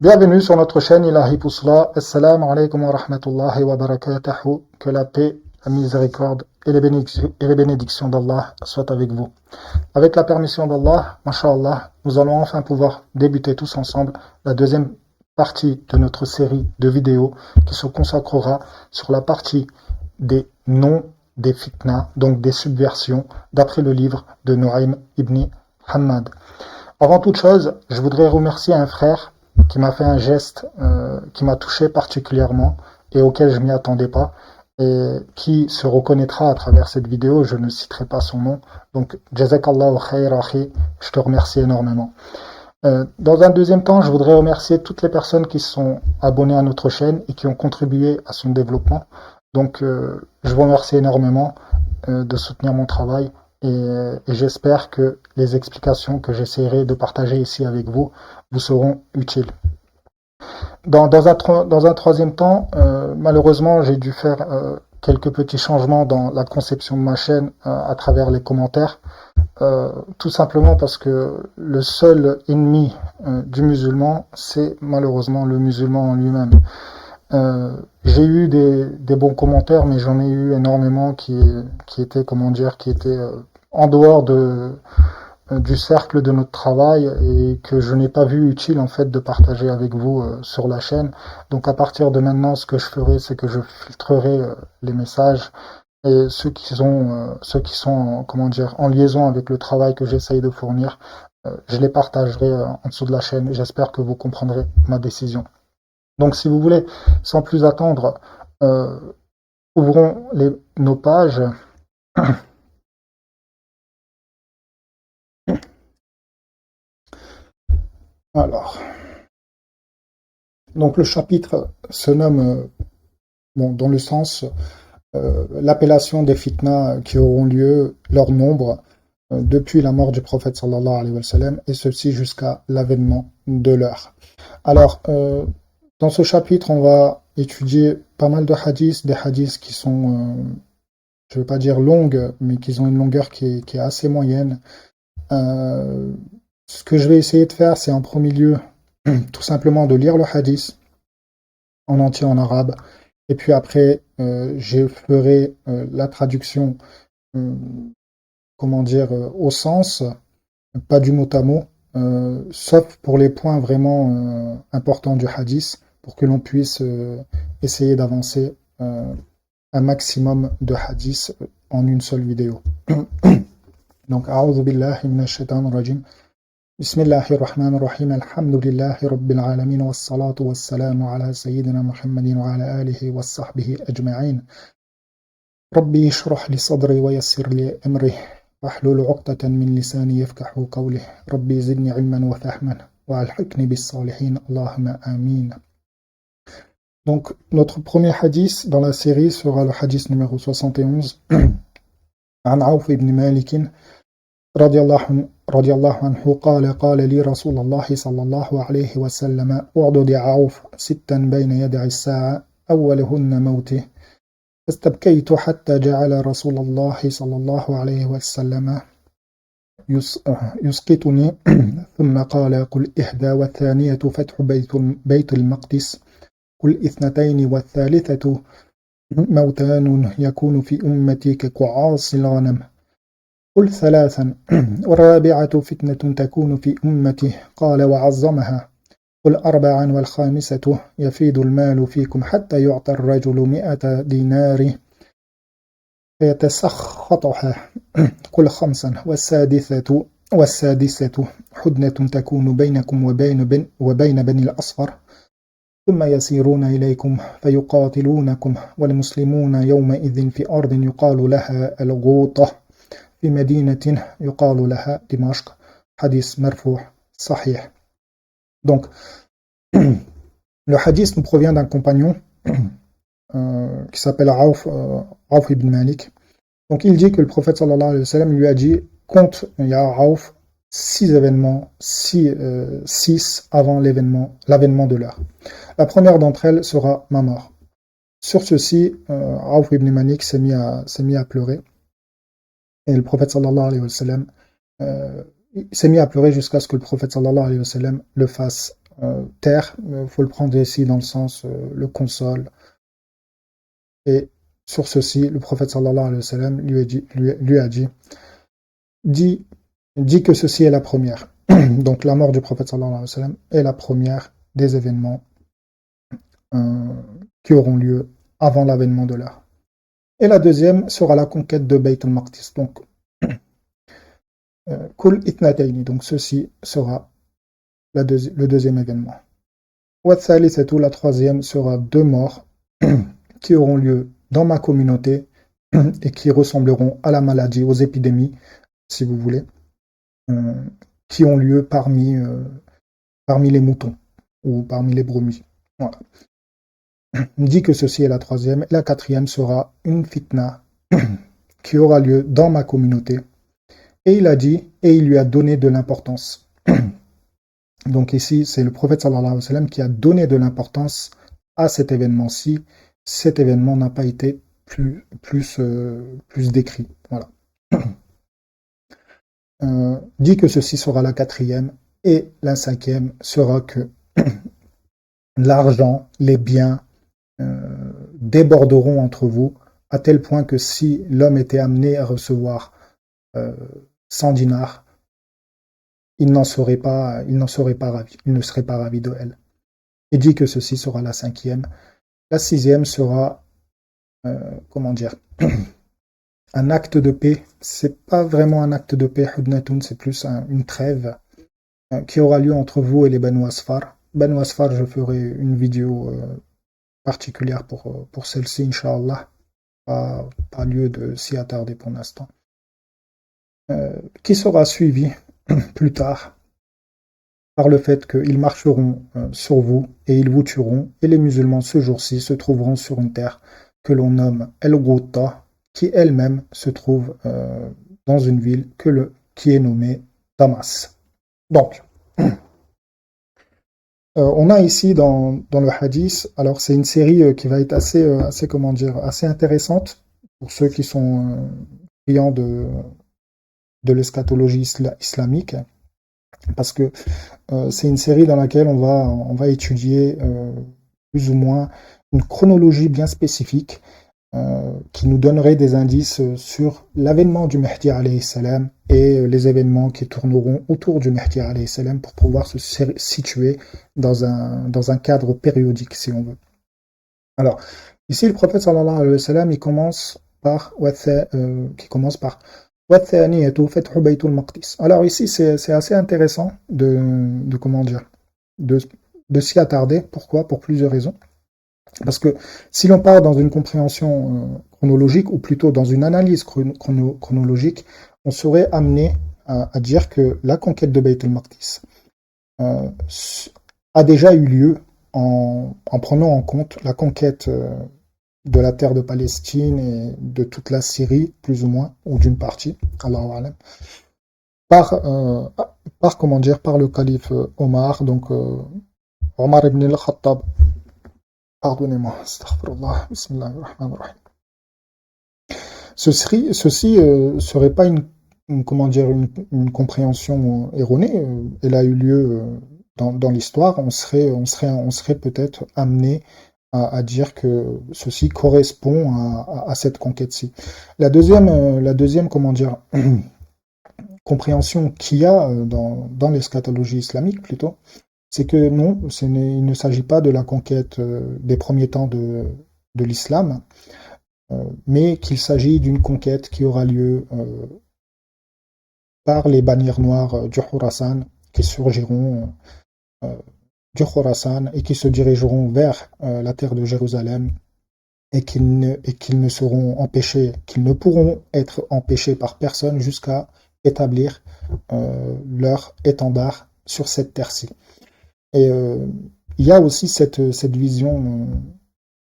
Bienvenue sur notre chaîne Ilahi Pousla. Assalamu alaikum wa rahmatullahi wa barakatuhu. Que la paix, la miséricorde et les bénédictions d'Allah soient avec vous. Avec la permission d'Allah, masha'Allah, nous allons enfin pouvoir débuter tous ensemble la deuxième partie de notre série de vidéos qui se consacrera sur la partie des noms des fitna, donc des subversions, d'après le livre de Nu'aym ibn Hammad. Avant toute chose, je voudrais remercier un frère qui m'a fait un geste qui m'a touché particulièrement et auquel je m'y attendais pas et qui se reconnaîtra à travers cette vidéo. Je ne citerai pas son nom. Donc, Jazakallahu khair akhi, je te remercie énormément. Dans un deuxième temps, je voudrais remercier toutes les personnes qui sont abonnées à notre chaîne et qui ont contribué à son développement. Donc, je vous remercie énormément de soutenir mon travail et j'espère que les explications que j'essaierai de partager ici avec vous vous seront utiles. Dans un troisième temps, malheureusement, j'ai dû faire quelques petits changements dans la conception de ma chaîne à travers les commentaires. Tout simplement parce que le seul ennemi du musulman, c'est malheureusement le musulman en lui-même. J'ai eu des bons commentaires, mais j'en ai eu énormément qui étaient, comment dire, qui étaient en dehors du cercle de notre travail et que je n'ai pas vu utile en fait de partager avec vous sur la chaîne. Donc à partir de maintenant, ce que je ferai, c'est que je filtrerai les messages et ceux qui sont comment dire, en liaison avec le travail que j'essaye de fournir, je les partagerai en dessous de la chaîne. J'espère que vous comprendrez ma décision. Donc si vous voulez, sans plus attendre, ouvrons nos pages. Alors, donc le chapitre se nomme, dans le sens, l'appellation des fitnas qui auront lieu, leur nombre, depuis la mort du prophète sallallahu alayhi wa sallam, et ceci jusqu'à l'avènement de l'heure. Alors, dans ce chapitre, on va étudier pas mal de hadiths, des hadiths qui sont, je ne vais pas dire longues, mais qui ont une longueur qui est assez moyenne. Ce que je vais essayer de faire, c'est en premier lieu, tout simplement de lire le hadith en entier en arabe, et puis après, je ferai la traduction, comment dire, au sens, pas du mot à mot, sauf pour les points vraiment importants du hadith, pour que l'on puisse essayer d'avancer un maximum de hadiths en une seule vidéo. Donc, a'udhu billahi minash shaitanir rajim. Bismillahir rahmanir rahim. Alhamdulillahi rabbil alamin wassalatu wassalamu ala sayyidina Muhammadin wa ala alihi wa sahbihi ajma'in. Rabbi shrah li sadri wa yassir li amri wahlul 'uqdatan min lisani yafqahu qawli. Rabbi zidni 'ilman wa fahman wa alhiqni bis salihin. Allahumma amin. Donc, notre premier hadith dans la série sera le hadith numéro 71. عن عوف بن مالك رضي الله عنه قال لي رسول الله صلى الله عليه وسلم اعدد عوف ستا بين يدي الساعة أولهن موته فاستبكيت حتى جعل رسول الله صلى الله عليه وسلم يسقطني ثم قال قل إحدى والثانية فتح بيت المقدس قل اثنتين والثالثة موتان يكون في أمتي كقعاص الغنم قل ثلاثا والرابعة فتنة تكون في أمتي قال وعظمها قل أربعا والخامسة يفيد المال فيكم حتى يعطى الرجل 100 دينار فيتسخطها قل خمسا والسادسة حدنة تكون بينكم وبين بني الأصفر ثم يسيرون إليكم فيقاتلونكم والمسلمون يومئذ في أرض يقال لها الغوطة في مدينة يقال لها دمشق. Hadith marfou' sahih. Donc, le hadith nous provient d'un compagnon qui s'appelle Auf ibn Malik. Donc, il dit que le prophète sallallahu alayhi wa sallam lui a dit compte, ya Auf, 6 événements, 6 avant l'avènement de l'heure. La première d'entre elles sera ma mort. Sur ceci, Auf ibn Malik s'est mis à pleurer. Et le prophète sallallahu alayhi wa sallam s'est mis à pleurer jusqu'à ce que le prophète sallallahu alayhi wa sallam le fasse terre, faut le prendre ici dans le sens le console. Et sur ceci, le prophète sallallahu alayhi wa sallam lui a dit dit que ceci est la première. Donc la mort du prophète sallallahu alayhi wa sallam est la première des événements qui auront lieu avant l'avènement de l'heure. Et la deuxième sera la conquête de Bayt al-Maqdis. Donc, Kul Itnatayni. Donc ceci sera le deuxième événement. Wathalisatu, la troisième sera deux morts qui auront lieu dans ma communauté et qui ressembleront à la maladie, aux épidémies, si vous voulez, qui ont lieu parmi les moutons ou parmi les brebis. Voilà. On dit que ceci est la troisième. La quatrième sera une fitna qui aura lieu dans ma communauté. Et il a dit, et il lui a donné de l'importance. Donc ici, c'est le prophète sallallahu alayhi wa sallam qui a donné de l'importance à cet événement-ci. Cet événement n'a pas été plus décrit. Voilà. Dit que ceci sera la quatrième. Et la cinquième sera que l'argent, les biens déborderont entre vous, à tel point que si l'homme était amené à recevoir 100 dinars, il n'en serait pas ravi, il ne serait pas ravi de elle. Et dit que ceci sera la cinquième. La sixième sera, comment dire, un acte de paix. C'est pas vraiment un acte de paix, Hudnatun, c'est plus une trêve qui aura lieu entre vous et les Banu Asfar. Banu Asfar, je ferai une vidéo particulière pour celle-ci, Inch'Allah. Pas lieu de s'y attarder pour l'instant. Qui sera suivi plus tard par le fait qu'ils marcheront sur vous et ils vous tueront, et les musulmans ce jour-ci se trouveront sur une terre que l'on nomme El-Ghouta, qui elle-même se trouve dans une ville qui est nommée Damas. Donc, on a ici dans le hadith, alors c'est une série qui va être assez comment dire, assez intéressante pour ceux qui sont friands de l'eschatologie islamique, parce que c'est une série dans laquelle on va étudier plus ou moins une chronologie bien spécifique qui nous donnerait des indices sur l'avènement du Mahdi alayhi salam et les événements qui tourneront autour du Mahdi alayhi salam pour pouvoir se situer dans un cadre périodique, si on veut. Alors, ici, le prophète sallallahu alayhi wa sallam, il commence par alors ici, c'est assez intéressant de comment dire, de s'y attarder. Pourquoi? Pour plusieurs raisons. Parce que si l'on part dans une compréhension chronologique, ou plutôt dans une analyse chronologique, on serait amené à dire que la conquête de Bayt al-Maqdis a déjà eu lieu en prenant en compte la conquête de la terre de Palestine et de toute la Syrie, plus ou moins, ou d'une partie, Allahu a'lam, par comment dire, par le calife Omar, donc Omar ibn al-Khattab. Pardonnez-moi, astaghfirullah, bismillahirrahmanirrahim. Ceci serait pas comment dire, une compréhension erronée. Elle a eu lieu dans l'histoire. On serait peut-être amené à dire que ceci correspond à cette conquête-ci. La deuxième, comment dire, compréhension qu'il y a dans l'eschatologie islamique plutôt, c'est que non, il ne s'agit pas de la conquête des premiers temps de l'islam, mais qu'il s'agit d'une conquête qui aura lieu par les bannières noires du Khurasan, qui surgiront du Khurasan et qui se dirigeront vers la terre de Jérusalem, et qu'ils ne seront empêchés, qu'ils ne pourront être empêchés par personne jusqu'à établir leur étendard sur cette terre-ci. Et il y a aussi cette vision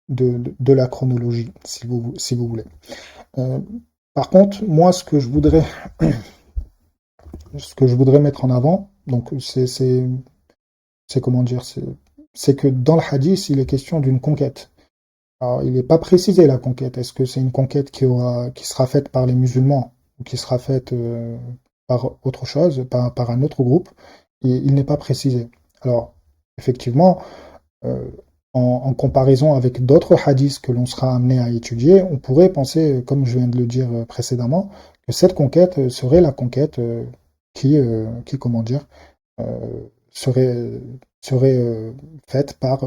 de la chronologie, si vous voulez. Par contre, moi, ce que je voudrais mettre en avant, donc c'est comment dire, c'est que dans le hadith, il est question d'une conquête. Alors, il n'est pas précisé la conquête. Est-ce que c'est une conquête qui sera faite par les musulmans ou qui sera faite par autre chose, par un autre groupe? Et il n'est pas précisé. Alors, Effectivement, euh, en comparaison avec d'autres hadiths que l'on sera amené à étudier, on pourrait penser, comme je viens de le dire précédemment, que cette conquête serait la conquête comment dire, serait, serait faite par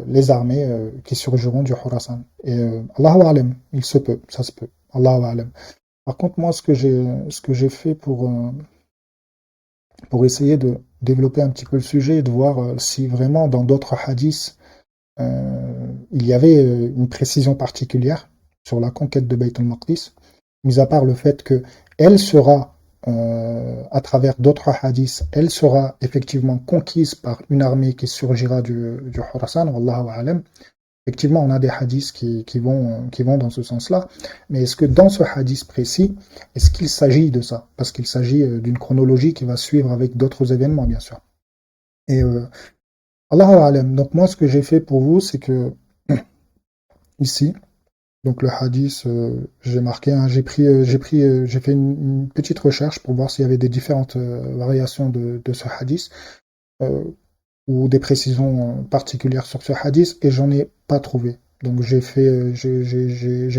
les armées qui surgiront du Khorasan. Et Allahu Alam, il se peut, ça se peut. Allahu Alam. Par contre, moi, ce que j'ai fait pour essayer de développer un petit peu le sujet et de voir si vraiment dans d'autres hadiths, il y avait une précision particulière sur la conquête de Bayt al-Maqdis, mis à part le fait que elle sera, à travers d'autres hadiths, elle sera effectivement conquise par une armée qui surgira du Khorasan, wallahu alam. Effectivement, on a des hadiths qui vont dans ce sens-là, mais est-ce que dans ce hadith précis, est-ce qu'il s'agit de ça? Parce qu'il s'agit d'une chronologie qui va suivre avec d'autres événements, bien sûr. Et Allahu alam. Donc moi, ce que j'ai fait pour vous, c'est que ici, donc le hadith, j'ai marqué, hein, j'ai fait une petite recherche pour voir s'il y avait des différentes variations de ce hadith ou des précisions particulières sur ce hadith, et j'en ai pas trouvé. Donc j'ai fait,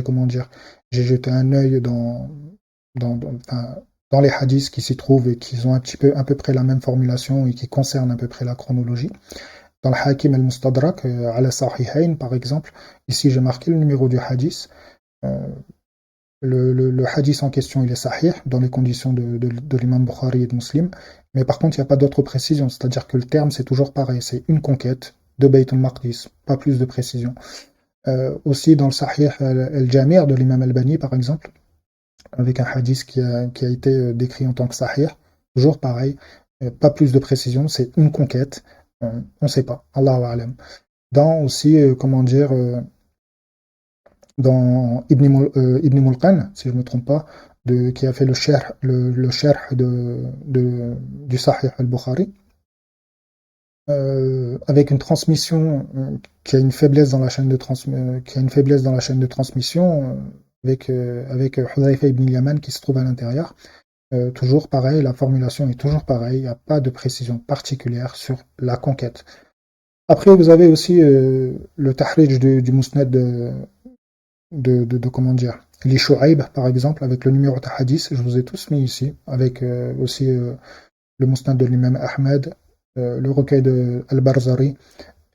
comment dire, j'ai jeté un œil enfin, dans les hadiths qui s'y trouvent et qui ont un petit peu à peu près la même formulation et qui concernent à peu près la chronologie. Dans le Hakim al-Mustadrak, ala Sahihain par exemple, ici j'ai marqué le numéro du hadith. Euh, le hadith en question, il est sahih, dans les conditions de l'imam Bukhari et de Muslim, mais par contre, il n'y a pas d'autre précision, c'est-à-dire que le terme, c'est toujours pareil, c'est une conquête de Bayt al-Maqdis, pas plus de précision. Aussi, dans le Sahih al-Jami' de l'imam Albani, par exemple, avec un hadith qui a été décrit en tant que sahih, toujours pareil, pas plus de précision, c'est une conquête, on ne sait pas, Allahu A'lam. Dans aussi, comment dire, dans Ibn Mulqan, si je ne me trompe pas, qui a fait le sharh du Sahih al-Bukhari, avec une transmission qui a une faiblesse dans la chaîne de transmission, avec Hudhayfa ibn Yaman qui se trouve à l'intérieur. Toujours pareil, la formulation est toujours pareille, il n'y a pas de précision particulière sur la conquête. Après, vous avez aussi le tahrij du Musnad comment dire, les Shu'aib, par exemple, avec le numéro de hadith, je vous ai tous mis ici, avec aussi le Musnad de l'imam Ahmed, le recueil de Al-Barzari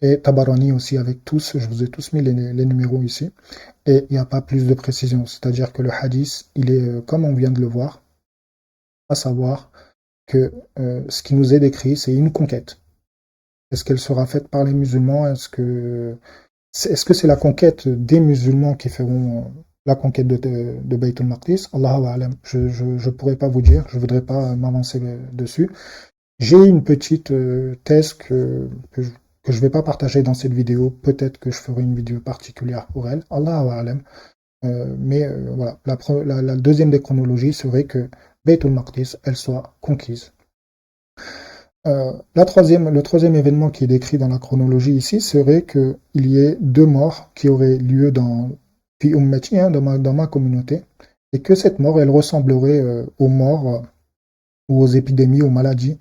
et Tabarani aussi, avec tous, je vous ai tous mis les numéros ici, et il n'y a pas plus de précision, c'est-à-dire que le hadith, il est comme on vient de le voir, à savoir que ce qui nous est décrit, c'est une conquête. Est-ce qu'elle sera faite par les musulmans? Est-ce que c'est la conquête des musulmans qui feront la conquête de Bayt al-Maqdis? Allahu A'lam. Je ne pourrais pas vous dire, je ne voudrais pas m'avancer dessus. J'ai une petite thèse que je vais pas partager dans cette vidéo. Peut-être que je ferai une vidéo particulière pour elle. Allahu A'lam. Mais voilà, la deuxième des chronologies serait que Bayt al-Maqdis, elle soit conquise. Le troisième événement qui est décrit dans la chronologie ici serait qu'il y ait 2 morts qui auraient lieu dans dans ma communauté, et que cette mort, elle ressemblerait aux morts ou aux épidémies, aux maladies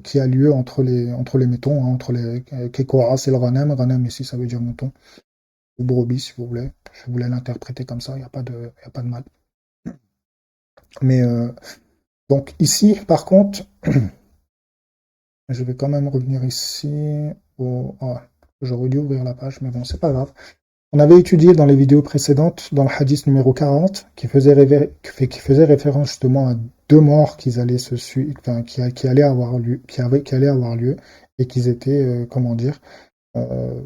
qui a lieu entre les moutons, hein, entre les Kekoras et le Ghanam. Ghanam ici, ça veut dire mouton, ou brebis si vous voulez. Je voulais l'interpréter comme ça, il n'y a pas de mal. Mais donc ici, par contre, je vais quand même revenir ici. J'aurais dû ouvrir la page, mais bon, c'est pas grave. On avait étudié dans les vidéos précédentes, dans le hadith numéro 40, qui faisait référence justement à 2 morts qui allaient qui allaient avoir lieu, et qui étaient, comment dire,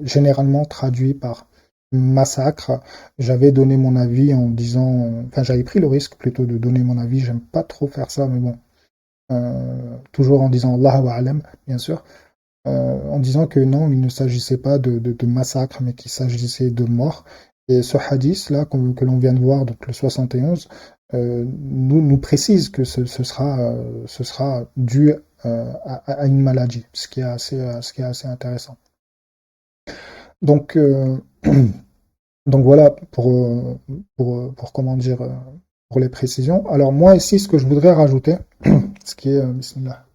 généralement traduits par massacre. J'avais donné mon avis en disant, enfin j'avais pris le risque plutôt de donner mon avis, j'aime pas trop faire ça, mais bon, toujours en disant Allahu A'lam, bien sûr, en disant que non, il ne s'agissait pas de massacre, mais qu'il s'agissait de mort. Et ce hadith-là, que l'on vient de voir, donc le 71, nous précise que ce sera dû à une maladie, ce qui est assez intéressant. Donc, donc voilà pour comment dire, pour les précisions. Alors moi ici, ce que je voudrais rajouter, ce qui est, bismillah,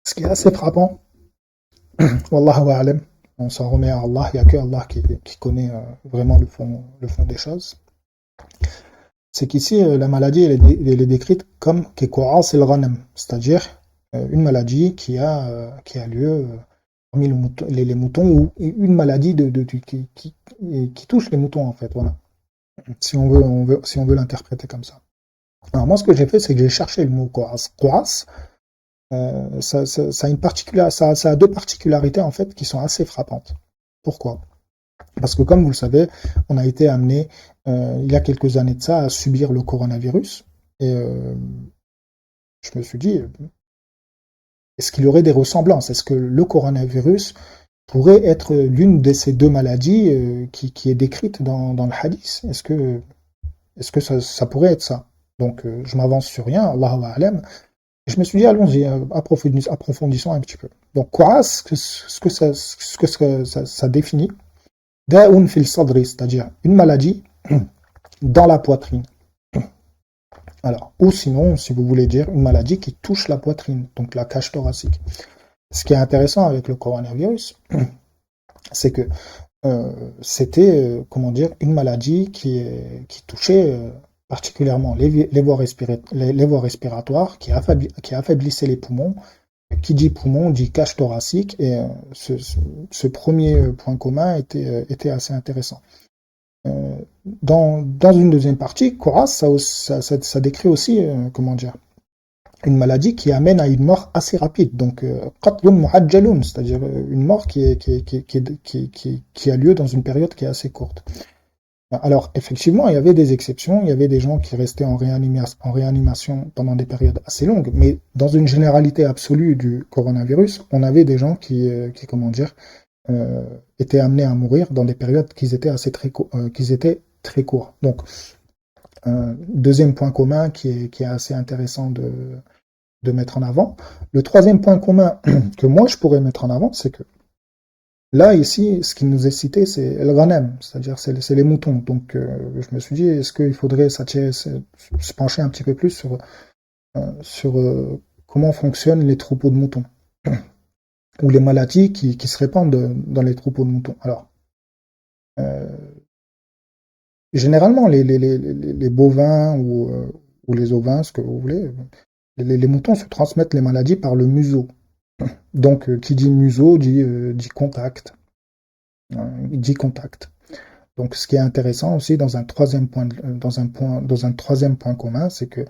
Ce qui est assez frappant, Wallahu a'lam, on s'en remet à Allah, il n'y a que Allah qui connaît vraiment le fond des choses. C'est qu'ici, la maladie, elle est décrite comme Keku'as el-Ghanam, c'est-à-dire une maladie qui a lieu parmi les moutons, ou une maladie qui touche les moutons, en fait, voilà. Si on veut l'interpréter comme ça. Alors, moi, ce que j'ai fait, c'est que j'ai cherché le mot Ko'as. Ko'as, ça a deux particularités, en fait, qui sont assez frappantes. Pourquoi? Parce que, comme vous le savez, on a été amené, il y a quelques années de ça, à subir le coronavirus. Et je me suis dit, est-ce qu'il y aurait des ressemblances? Est-ce que le coronavirus pourrait être l'une de ces deux maladies qui est décrite dans le hadith? Est-ce que ça pourrait être ça? Donc, je m'avance sur rien, Allahu a'lam. Et je me suis dit, allons-y, approfondissons un petit peu. Donc, Qur'an, ce que ça définit, Da'un fil sadri, c'est-à-dire une maladie dans la poitrine. Alors, ou sinon, si vous voulez dire, une maladie qui touche la poitrine, donc la cage thoracique. Ce qui est intéressant avec le coronavirus, c'est que c'était, comment dire, une maladie qui touchait particulièrement les voies respiratoires, qui affaiblissait les poumons. Qui dit poumon dit cage thoracique, et ce premier point commun était assez intéressant. Dans une deuxième partie, Koras, ça décrit aussi, comment dire, une maladie qui amène à une mort assez rapide, donc qatlun muhajjalun, c'est-à-dire une mort qui a lieu dans une période qui est assez courte. Alors, effectivement, il y avait des exceptions, il y avait des gens qui restaient en réanimation pendant des périodes assez longues, mais dans une généralité absolue du coronavirus, on avait des gens qui comment dire, étaient amenés à mourir dans des périodes qui étaient très courts. Donc, deuxième point commun qui est assez intéressant de mettre en avant. Le troisième point commun que moi je pourrais mettre en avant, c'est que là, ici, ce qui nous est cité, c'est El Ghanem, c'est-à-dire c'est les moutons. Donc, je me suis dit, est-ce qu'il faudrait se pencher un petit peu plus sur comment fonctionnent les troupeaux de moutons, ou les maladies qui se répandent dans les troupeaux de moutons. Alors, généralement, les bovins ou les ovins, ce que vous voulez, les moutons se transmettent les maladies par le museau. Donc, qui dit museau dit contact. Dit contact. Donc, ce qui est intéressant aussi dans un troisième point commun, c'est que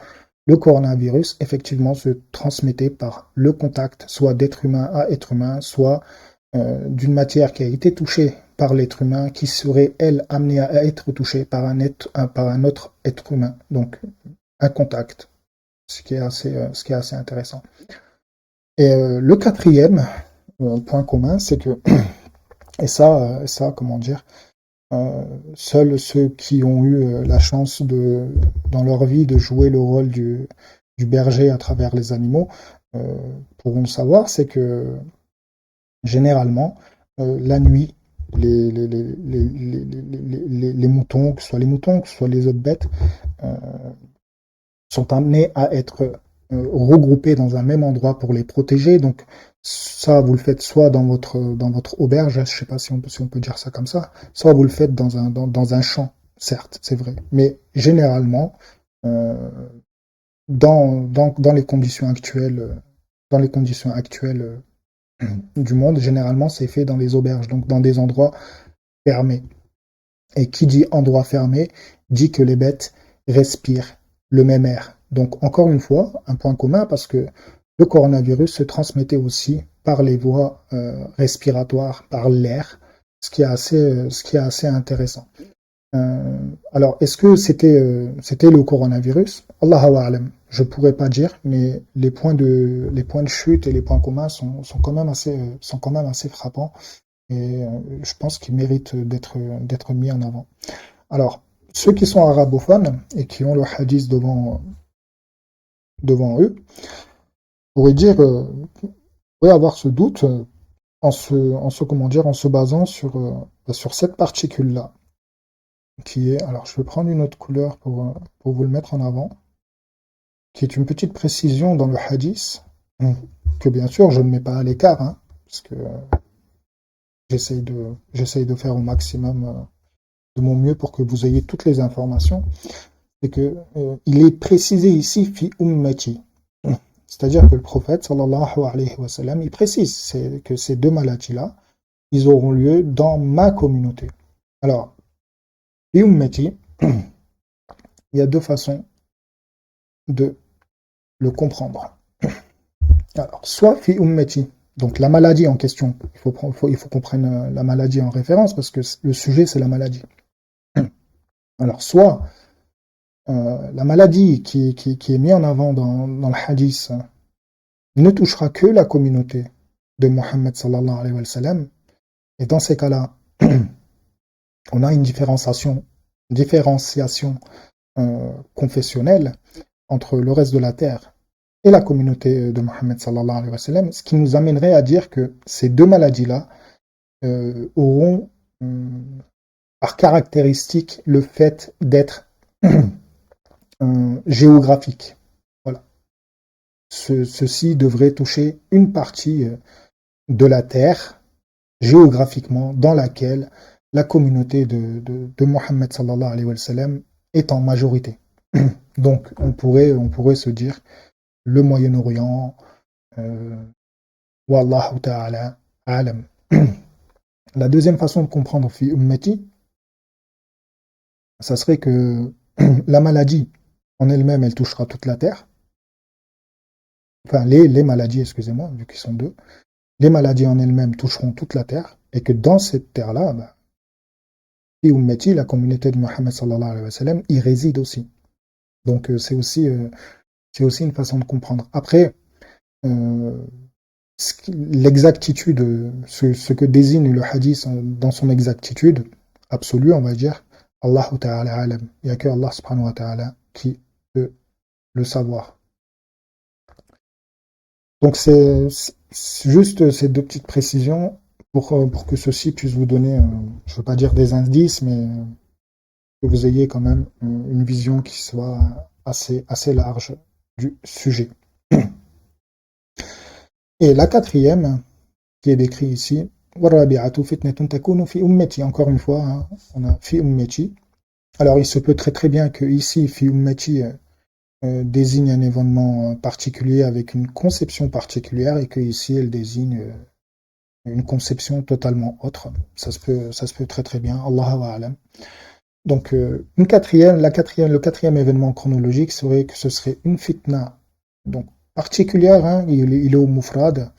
le coronavirus, effectivement, se transmettait par le contact, soit d'être humain à être humain, soit d'une matière qui a été touchée par l'être humain, qui serait, elle, amenée à être touchée par un autre être humain. Donc, un contact, ce qui est assez intéressant. Et le quatrième point commun, c'est que, et ça, comment dire, seuls ceux qui ont eu la chance dans leur vie de jouer le rôle du berger à travers les animaux pourront le savoir, c'est que généralement, la nuit, les moutons, que ce soit les autres bêtes, sont amenés à être regroupés dans un même endroit pour les protéger. Donc ça, vous le faites soit dans votre auberge, je ne sais pas si on peut dire ça comme ça, soit vous le faites dans un champ, certes, c'est vrai. Mais généralement, dans les conditions actuelles, du monde, généralement, c'est fait dans les auberges, donc dans des endroits fermés. Et qui dit endroit fermé, dit que les bêtes respirent le même air. Donc, encore une fois, un point commun, parce que le coronavirus se transmettait aussi par les voies respiratoires, par l'air, ce qui est assez intéressant. Alors, est-ce que c'était le coronavirus? Allahu a'lam. Je pourrais pas dire, mais les points de chute et les points communs sont quand même assez frappants, et je pense qu'ils méritent d'être mis en avant. Alors, ceux qui sont arabophones et qui ont le hadith devant eux pourraient avoir ce doute en se basant sur cette particule-là, qui est, alors je vais prendre une autre couleur pour vous le mettre en avant, qui est une petite précision dans le hadith. que bien sûr je ne mets pas à l'écart, hein, parce que j'essaye de faire au maximum de mon mieux pour que vous ayez toutes les informations, c'est que il est précisé ici fi ummati. C'est-à-dire que le prophète sallallahu alayhi wa sallam, il précise que ces deux maladies-là, ils auront lieu dans ma communauté. Alors, fi ummati, il y a deux façons de le comprendre. Alors, soit fi ummati, donc la maladie en question, il faut qu'on prenne la maladie en référence parce que le sujet c'est la maladie. Alors, soit la maladie qui est mise en avant dans le hadith ne touchera que la communauté de Mohammed sallallahu alayhi wa sallam, et dans ces cas-là, on a une différenciation confessionnelle entre le reste de la terre et la communauté de Mohammed sallallahu alayhi wa sallam, ce qui nous amènerait à dire que ces deux maladies-là auront par caractéristique le fait d'être géographique. Voilà. Ceci devrait toucher une partie de la terre géographiquement dans laquelle la communauté de Mohammed sallallahu alayhi wa sallam est en majorité. Donc on pourrait se dire le Moyen-Orient, Wallahu ta'ala alam. La deuxième façon de comprendre fi ummati, ça serait que la maladie en elle-même, elle touchera toute la terre. Enfin, les maladies, excusez-moi, vu qu'ils sont deux. Les maladies en elles-mêmes toucheront toute la terre, et que dans cette terre-là, fi ummati, la communauté de Mohammed sallallahu alayhi wa sallam, y réside aussi. Donc c'est aussi une façon de comprendre. Après, l'exactitude, ce que désigne le hadith dans son exactitude absolue, on va dire, Allahu ta'ala alam. Il n'y a que Allah subhanahu wa ta'ala qui peut le savoir. Donc c'est juste ces deux petites précisions pour que ceci puisse vous donner, je ne veux pas dire des indices, mais que vous ayez quand même une vision qui soit assez large du sujet. Et la quatrième, qui est décrite ici, encore une fois, hein, on a fi ummati. Alors il se peut très très bien que ici, fi ummati désigne un événement particulier avec une conception particulière et que ici elle désigne une conception totalement autre. Ça se peut très très bien. Allahu a'lam. Donc le quatrième événement chronologique serait que ce serait une fitna, donc particulière, hein, il est au mufrad,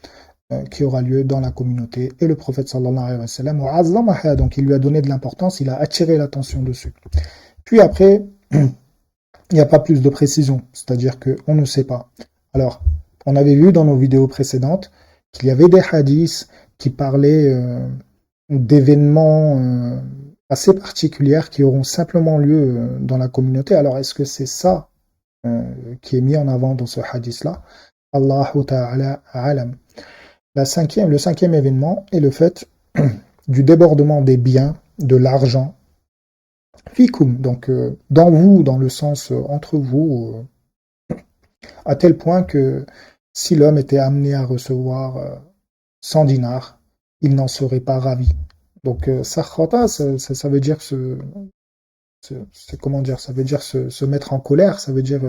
qui aura lieu dans la communauté, et le prophète sallallahu alayhi wa sallam, donc il lui a donné de l'importance, il a attiré l'attention dessus. Puis après, il n'y a pas plus de précision, c'est-à-dire qu'on ne sait pas. Alors, on avait vu dans nos vidéos précédentes qu'il y avait des hadiths qui parlaient d'événements assez particulières qui auront simplement lieu dans la communauté. Alors, est-ce que c'est ça qui est mis en avant dans ce hadith-là? Allahu ta'ala alam. Le cinquième événement est le fait du débordement des biens, de l'argent, fikum, donc dans vous, dans le sens entre vous, à tel point que si l'homme était amené à recevoir 100 dinars, il n'en serait pas ravi. Donc sakhata, ça veut dire comment dire, ça veut dire se mettre en colère, ça veut dire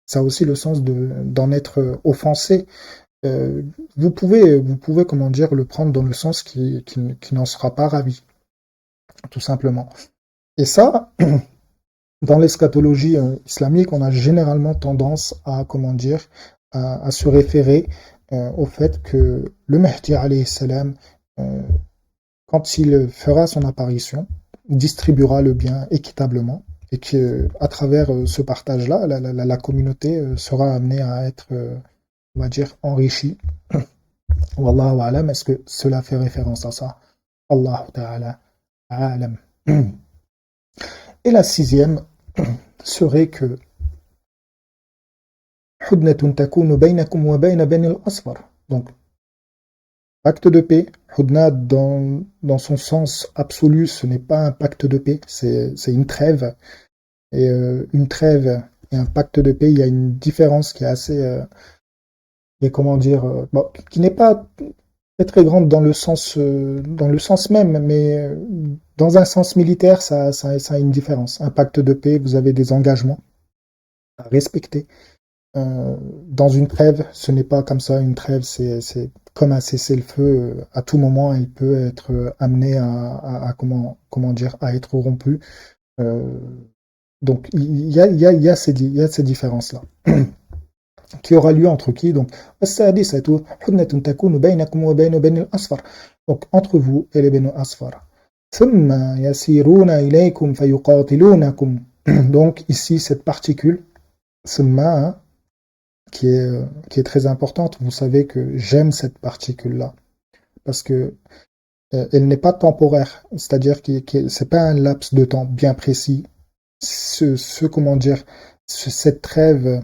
ça a aussi le sens d'en être offensé. Vous pouvez comment dire le prendre dans le sens qui n'en sera pas ravi, tout simplement. Et ça, dans l'eschatologie islamique, on a généralement tendance à comment dire à se référer au fait que le Mahdi alayhi salam, quand il fera son apparition, distribuera le bien équitablement et que à travers ce partage-là, la communauté sera amenée à être on va dire enrichi. Wallahu a'lam, est-ce que cela fait référence à ça? Allahu ta'ala a'lam. Et la sixième serait que hudnatun takunu baynakum wa bayna bani al-asfar. Donc pacte de paix, hudna dans son sens absolu, ce n'est pas un pacte de paix, c'est une trêve. Et une trêve et un pacte de paix, il y a une différence qui est est comment dire, bon, qui n'est pas très très grande dans le sens même, mais dans un sens militaire, ça a une différence. Un pacte de paix, vous avez des engagements à respecter. Dans une trêve, ce n'est pas comme ça. Une trêve, c'est comme un cessez-le-feu. À tout moment, il peut être amené à comment dire, à être rompu. Euh, donc, il y a ces différences-là. Qui aura lieu entre qui? Donc, donc entre vous et les Banu Asfar. Donc ici, cette particule, summa, qui est très importante, vous savez que j'aime cette particule-là, parce que elle n'est pas temporaire, c'est-à-dire que c'est pas un laps de temps bien précis. Comment dire, cette trêve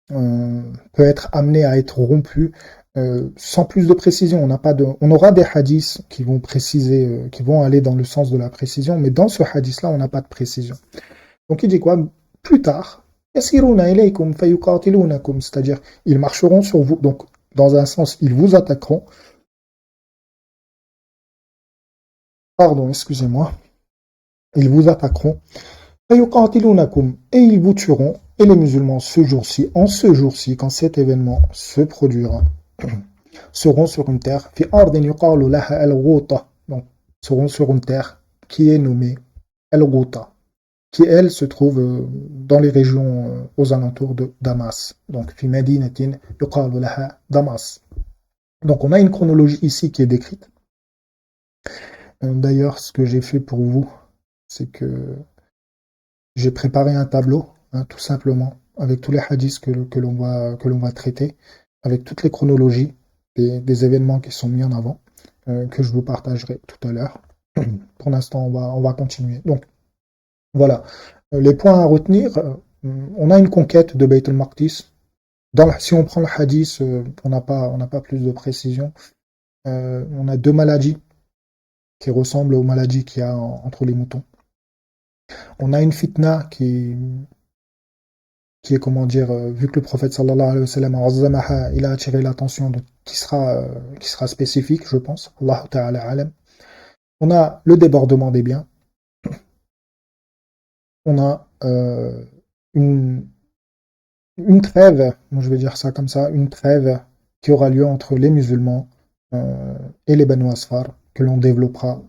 peut être amené à être rompu sans plus de précision. On aura des hadiths qui vont préciser, qui vont aller dans le sens de la précision, mais dans ce hadith-là, on n'a pas de précision. Donc il dit quoi? Plus tard, c'est-à-dire ils marcheront sur vous. Donc dans un sens, ils vous attaqueront. Pardon, excusez-moi. Ils vous attaqueront. Et ils vous tueront. Et les musulmans, en ce jour-ci, quand cet événement se produira, seront sur une terre, donc seront sur une terre qui est nommée Al-Ghouta, qui elle se trouve dans les régions aux alentours de Damas. Donc, fi madinatin yuqalu laha Damas. Donc, on a une chronologie ici qui est décrite. D'ailleurs, ce que j'ai fait pour vous, c'est que j'ai préparé un tableau, hein, tout simplement, avec tous les hadiths que l'on va traiter, avec toutes les chronologies des événements qui sont mis en avant, que je vous partagerai tout à l'heure. Pour l'instant, on va continuer. Donc, voilà. Les points à retenir, on a une conquête de Bayt al-Maqdis. Si on prend le hadith, on n'a pas plus de précision. On a deux maladies qui ressemblent aux maladies qu'il y a entre les moutons. On a une fitna qui est, comment dire, vu que le prophète sallallahu alayhi wa sallam il a attiré l'attention, qui sera spécifique, je pense. Allah ta'ala alam. On a le débordement des biens. On a une trêve, je vais dire ça comme ça, une trêve qui aura lieu entre les musulmans et les Banu Asfar, que l'on développera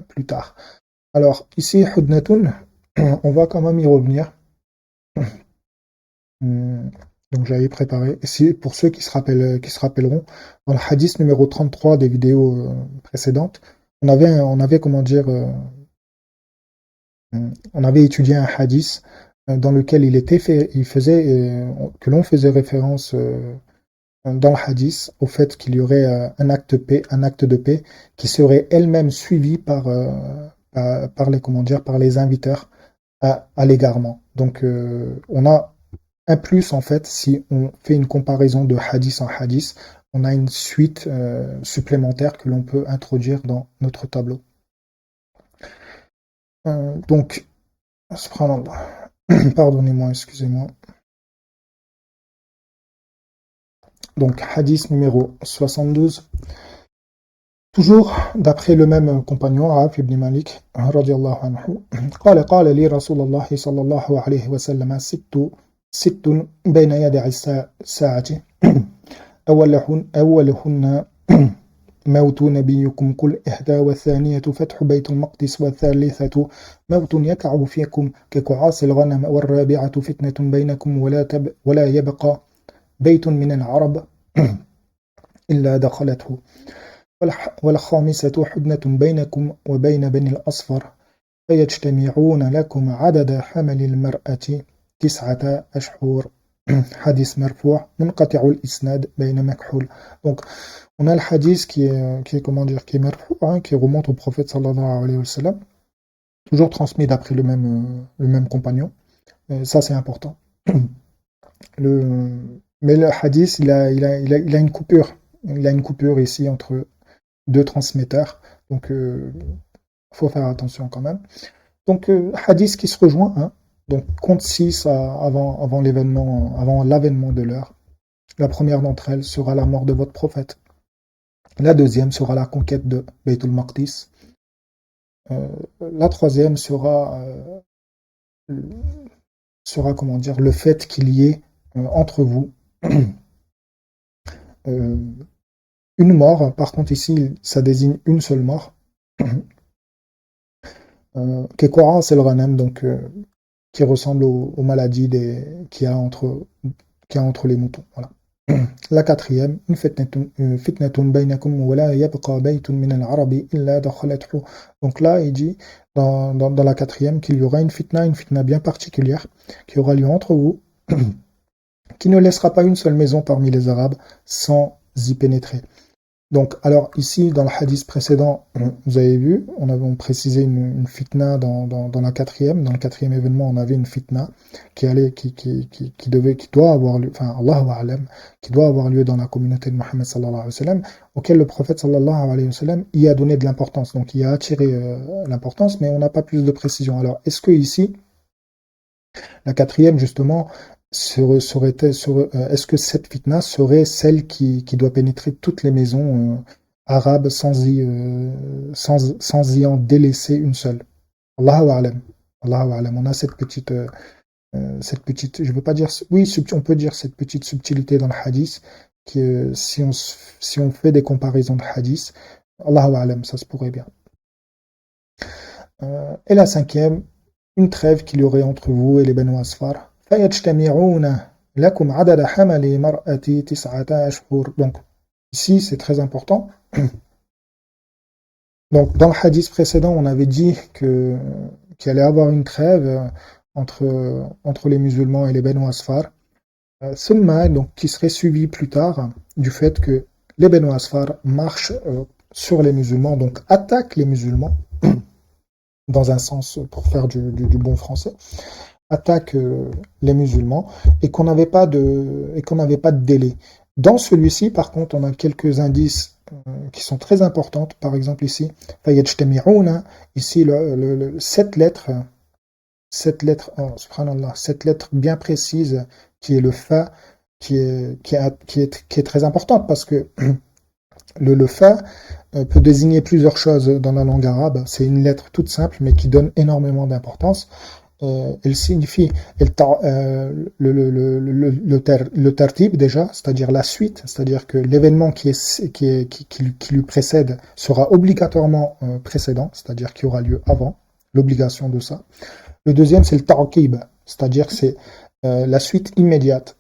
plus tard. Alors, ici, Hudnatun, on va quand même y revenir. Donc j'avais préparé. Pour ceux qui se rappelleront, dans le hadith numéro 33 des vidéos précédentes, on avait comment dire, on avait étudié un hadith dans lequel que l'on faisait référence dans le hadith au fait qu'il y aurait un acte de paix qui serait elle-même suivi par les comment dire, par les inviteurs à l'égarement. Donc on a un plus, en fait, si on fait une comparaison de hadith en hadith, on a une suite supplémentaire que l'on peut introduire dans notre tableau. Donc, pardonnez-moi, excusez-moi. Donc, hadith numéro 72. Toujours d'après le même compagnon, Rafi ibn Malik, radiallahu anhu, قال لي رسول الله صلى الله عليه وسلم ست بين يدي الساعة أولهن موت نبيكم قل إحدى والثانية فتح بيت المقدس والثالثة موت يقع فيكم كقعاص الغنم والرابعة فتنة بينكم ولا يبقى بيت من العرب إلا دخلته والخامسة حدنة بينكم وبين بني الأصفر فيجتمعون لكم عدد حمل المرأة 9 أشهر. Hadith marfou' munqati' al-isnad bayna makhul. Donc on a le hadith qui est comment dire, qui est marfou', hein, qui remonte au prophète sallallahu alayhi wa sallam, toujours transmis d'après le même compagnon. Ça c'est important. Mais le hadith il a une coupure. Il a une coupure ici entre deux transmetteurs. Donc faut faire attention quand même. Donc hadith qui se rejoint, hein. Donc compte 6 avant l'avènement de l'heure. La première d'entre elles sera la mort de votre prophète. La deuxième sera la conquête de Bayt al-Maqdis. La troisième sera comment dire, le fait qu'il y ait entre vous une mort. Par contre, ici, ça désigne une seule mort. Kekora, c'est le ghanem, donc qui ressemble aux maladies qu'il y a entre les moutons. Voilà. La quatrième, fitnatun baynakum wa la yabqa baytun min al-arabi illa dakhalathu. Donc là, il dit dans la quatrième qu'il y aura une fitna bien particulière qui aura lieu entre vous, qui ne laissera pas une seule maison parmi les Arabes sans y pénétrer. Donc, alors ici, dans le hadith précédent, vous avez vu, on avait précisé une fitna dans la quatrième. Dans le quatrième événement, on avait une fitna qui doit avoir lieu, enfin, Allahu a'lam, qui doit avoir lieu dans la communauté de Mohammed sallallahu alayhi wa sallam, auquel le prophète sallallahu alayhi wa sallam y a donné de l'importance. Donc, il a attiré l'importance, mais on n'a pas plus de précision. Alors, est-ce que ici, la quatrième, justement, est-ce que cette fitna serait celle qui doit pénétrer toutes les maisons arabes sans y en délaisser une seule? Allahu a'lam. Allahu a'lam. On a cette petite, je veux pas dire, oui, on peut dire cette petite subtilité dans le hadith, que si on fait des comparaisons de hadith, Allahu a'lam, ça se pourrait bien. Et la cinquième, une trêve qu'il y aurait entre vous et les Banu Asfar. Donc, ici, c'est très important. Donc, dans le hadith précédent, on avait dit qu'il allait y avoir une trêve entre les musulmans et les Banu Asfar. Donc, qui serait suivi plus tard du fait que les Banu Asfar marchent sur les musulmans, donc attaquent les musulmans, dans un sens, pour faire du bon français, attaque les musulmans et qu'on n'avait pas de délai. Dans celui-ci, par contre, on a quelques indices qui sont très importants. Par exemple, ici, ici cette lettre, subhanallah, cette lettre bien précise qui est le fa, qui est très importante parce que le fa peut désigner plusieurs choses dans la langue arabe. C'est une lettre toute simple mais qui donne énormément d'importance. Elle signifie le tartib déjà, c'est-à-dire la suite, c'est-à-dire que l'événement qui lui précède sera obligatoirement précédent, c'est-à-dire qu'il aura lieu avant, l'obligation de ça. Le deuxième, c'est le ta'qib, c'est-à-dire que c'est la suite immédiate,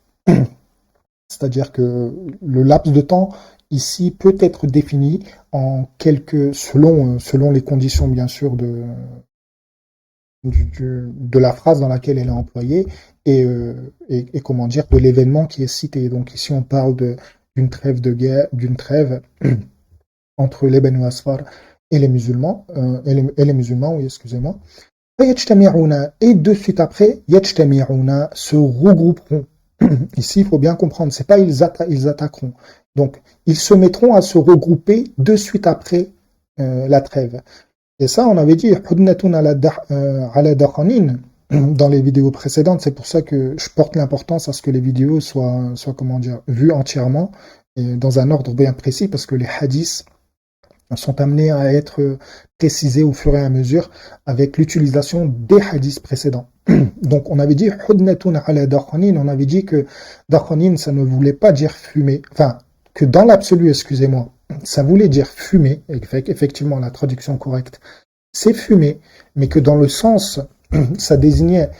c'est-à-dire que le laps de temps ici peut être défini en selon les conditions bien sûr de la phrase dans laquelle elle est employée et comment dire, de l'événement qui est cité. Donc ici on parle d'une trêve de guerre, d'une trêve entre les Banu Asfar et les musulmans, oui, excusez-moi. Et de suite après, se regrouperont. Ici, il faut bien comprendre, c'est pas ils attaqueront. Donc, ils se mettront à se regrouper de suite après la trêve. Et ça, on avait dit, dans les vidéos précédentes. C'est pour ça que je porte l'importance à ce que les vidéos soient comment dire, vues entièrement et dans un ordre bien précis, parce que les hadiths sont amenés à être précisés au fur et à mesure avec l'utilisation des hadiths précédents. Donc on avait dit on avait dit que dakhanin ça ne voulait pas dire fumer, enfin que dans l'absolu, excusez-moi, ça voulait dire fumer, effectivement la traduction correcte c'est fumer, mais que dans le sens ça désignait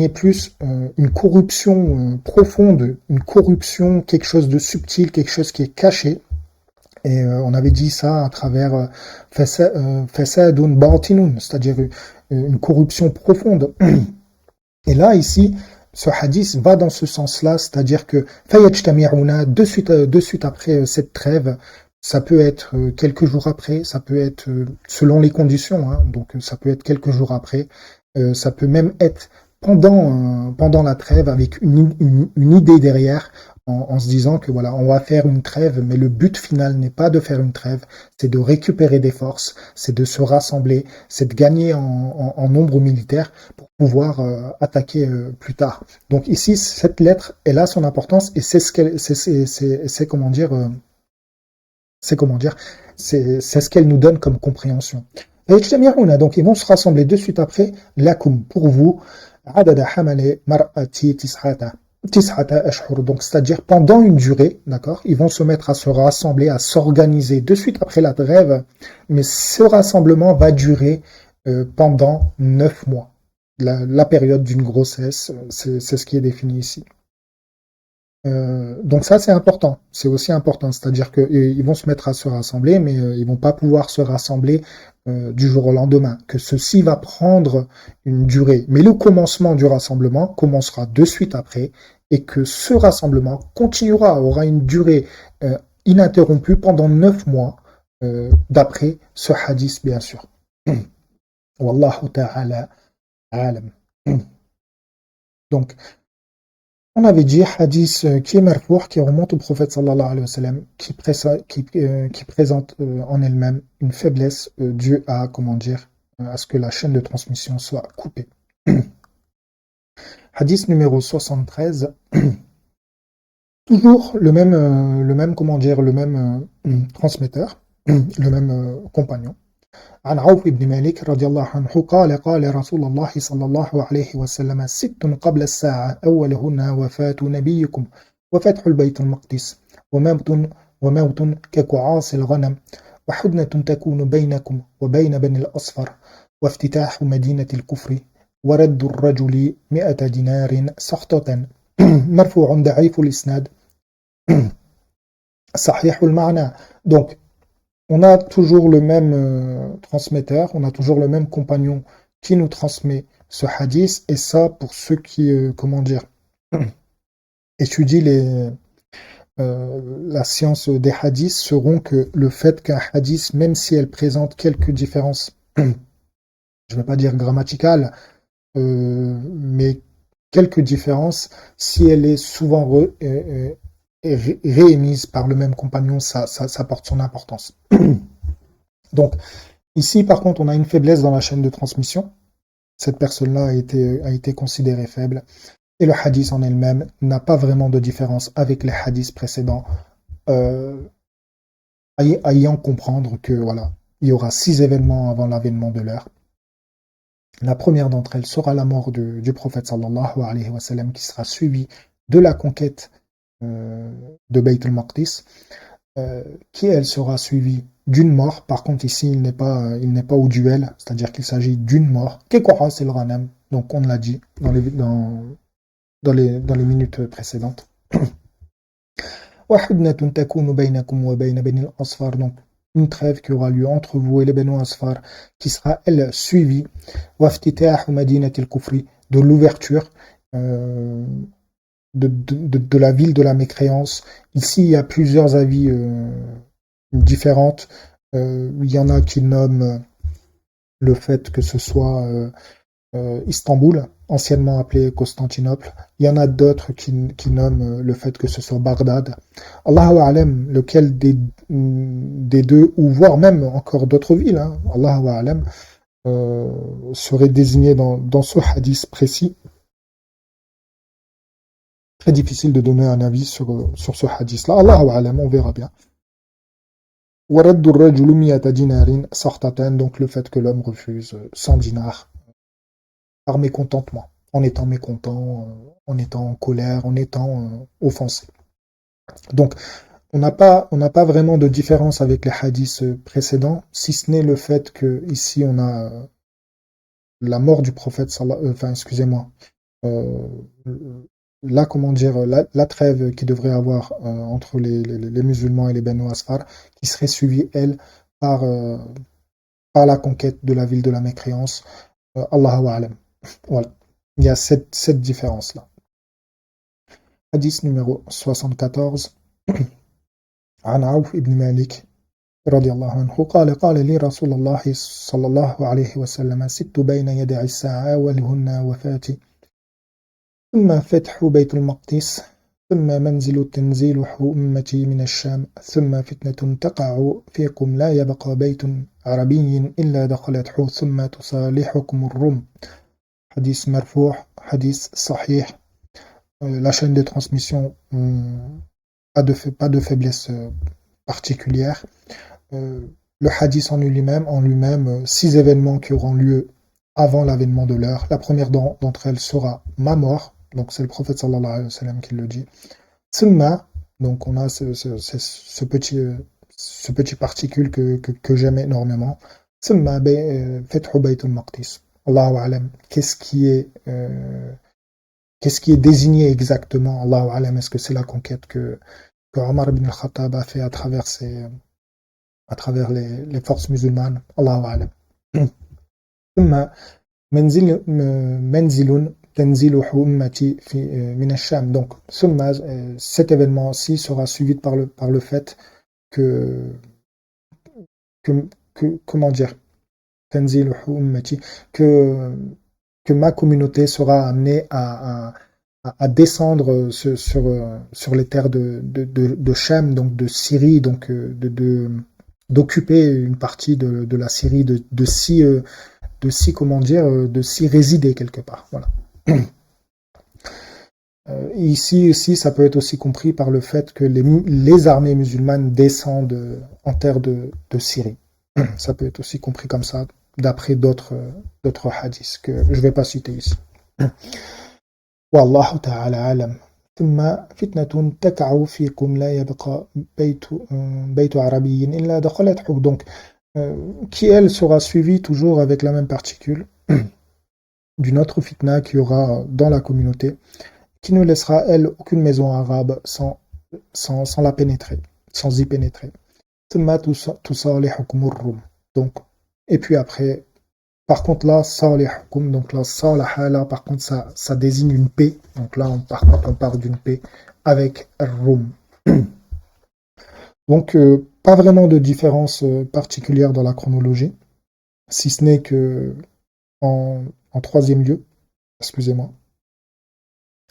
plus une corruption profonde, une corruption, quelque chose de subtil, quelque chose qui est caché. Et on avait dit ça à travers fasadun batinun, c'est-à-dire une corruption profonde. Et là, ici, ce hadith va dans ce sens-là, c'est-à-dire que fayajtami'una, de suite après cette trêve, ça peut être quelques jours après, ça peut être selon les conditions, hein, donc ça peut être quelques jours après, ça peut même être pendant la trêve avec une idée derrière en se disant que voilà, on va faire une trêve, mais le but final n'est pas de faire une trêve, c'est de récupérer des forces, c'est de se rassembler, c'est de gagner en nombre militaire pour pouvoir attaquer plus tard. Donc ici, cette lettre, elle a son importance et c'est ce qu'elle, c'est comment dire, c'est ce qu'elle nous donne comme compréhension. Donc ils vont se rassembler de suite après, lakum pour vous, adada hamale mar'ati tis'ata. Donc c'est-à-dire pendant une durée, d'accord, ils vont se mettre à se rassembler, à s'organiser de suite après la trêve, mais ce rassemblement va durer pendant 9 mois. La période d'une grossesse, c'est ce qui est défini ici. Donc ça c'est important, c'est aussi important, c'est-à-dire qu'ils vont se mettre à se rassembler, mais ils vont pas pouvoir se rassembler du jour au lendemain, que ceci va prendre une durée. Mais le commencement du rassemblement commencera de suite après, et que ce rassemblement continuera, aura une durée ininterrompue pendant 9 mois, d'après ce hadith bien sûr. Wallahu ta'ala alam. Donc, on avait dit hadith qui est marfour, qui remonte au prophète sallallahu alayhi wa sallam, qui présente en elle-même une faiblesse due à, comment dire, à ce que la chaîne de transmission soit coupée. Hadith numéro 73, toujours le même, comment dire, le même transmetteur, le même compagnon. عن عوف بن مالك رضي الله عنه قال قال رسول الله صلى الله عليه وسلم 6 قبل الساعة أولهن وفاة نبيكم وفتح البيت المقدس وموت كقعاص الغنم وحدنة تكون بينكم وبين بني الأصفر وافتتاح مدينة الكفر ورد الرجل 100 دينار سخطة مرفوع ضعيف الإسناد صحيح المعنى. Donc on a toujours le même transmetteur, on a toujours le même compagnon qui nous transmet ce hadith, et ça, pour ceux qui, comment dire, étudient la science des hadiths, sauront que le fait qu'un hadith, même si elle présente quelques différences, je ne vais pas dire grammaticales, mais quelques différences, si elle est souvent réémise par le même compagnon, ça porte son importance. Donc, ici, par contre, on a une faiblesse dans la chaîne de transmission. Cette personne-là a été considérée faible. Et le hadith en elle-même n'a pas vraiment de différence avec les hadiths précédents, ayant comprendre que, voilà, il y aura 6 événements avant l'avènement de l'heure. La première d'entre elles sera la mort du prophète sallallahu alayhi wa sallam, qui sera suivie de la conquête de Bayt al-Maqdis, qui elle sera suivie d'une mort. Par contre ici il n'est pas au duel, c'est-à-dire qu'il s'agit d'une mort. Kekora c'est le ghanam, donc on l'a dit dans les minutes précédentes. Donc une trêve qui aura lieu entre vous et les Banu Asfar, qui sera elle suivie de l'ouverture de la ville de la mécréance. Ici, il y a plusieurs avis différentes. Il y en a qui nomment le fait que ce soit Istanbul, anciennement appelé Constantinople. Il y en a d'autres qui nomment le fait que ce soit Bagdad. Allahu a'lam, lequel des deux, ou voire même encore d'autres villes, hein, Allahu a'lam, serait désigné dans ce hadith précis. Très difficile de donner un avis sur ce hadith-là. Allahu a'lam, on verra bien. وَرَدُّ الرَّجُلُ 100 دينار سَخْطَةً, donc le fait que l'homme refuse 100 dinars par mécontentement, en étant mécontent, en étant en colère, en étant offensé. Donc, on n'a pas vraiment de différence avec les hadiths précédents, si ce n'est le fait que ici on a la mort du prophète, là, comment dire, la trêve qui devrait avoir entre les musulmans et les Banu Asfar, qui serait suivie, elle, par la conquête de la ville de la mécréance. Allahu a'lam. Voilà. Il y a cette différence-là. Hadith numéro 74. عن عوف بن مالك رضي الله عنه قال لي رسول الله صلى الله عليه وسلم 6 بين يدي الساعة ولهن وفاتي ثم فتح بيت المقدس ثم منزل تنزيل أمتي من الشام ثم فتنة تقع فيكم لا يبقى بيت عربي إلا دخلته ثم تصالحكم الروم. Hadith marfou', hadith sahih. La chaîne de transmission pas de faiblesse particulière. Le hadith en lui-même, 6 événements qui auront lieu avant l'avènement de l'heure. La première d'entre elles sera ma mort, donc c'est le prophète sallallahu alayhi wa sallam qui le dit. Summa, donc on a ce petit particule que j'aime énormément. Summa fathu bayt al-Maqdis. Allahu a'lam. Qu'est-ce qui est désigné exactement? Allahu a'lam. Est-ce que c'est la conquête que Omar ibn al-Khattab a fait à travers les forces musulmanes? Allahu a'lam. ثم منزل تنزله أمتي من الشام. Donc cet événement-ci sera suivi par le fait que comment dire, تنزله أمتي, que ma communauté sera amenée à descendre sur les terres de Shem, donc de Syrie, donc d'occuper une partie de la Syrie, de s'y résider quelque part. Voilà. Ici aussi, ça peut être aussi compris par le fait que les armées musulmanes descendent en terre de Syrie. Ça peut être aussi compris comme ça, d'après d'autres hadiths que je ne vais pas citer ici. Wallahu ta'ala alam. ثم فتنة تقع فيكم لا يبقى بيت عربي إلا دخلته. Donc, qui elle sera suivie toujours avec la même particule d'une autre fitna qui aura dans la communauté, qui ne laissera elle aucune maison arabe sans la pénétrer, sans y pénétrer. Donc, et puis après, par contre là, donc là, là par contre ça désigne une paix. Donc là, par contre, on parle d'une paix avec Rum. Donc, pas vraiment de différence particulière dans la chronologie, si ce n'est que en troisième lieu, excusez-moi,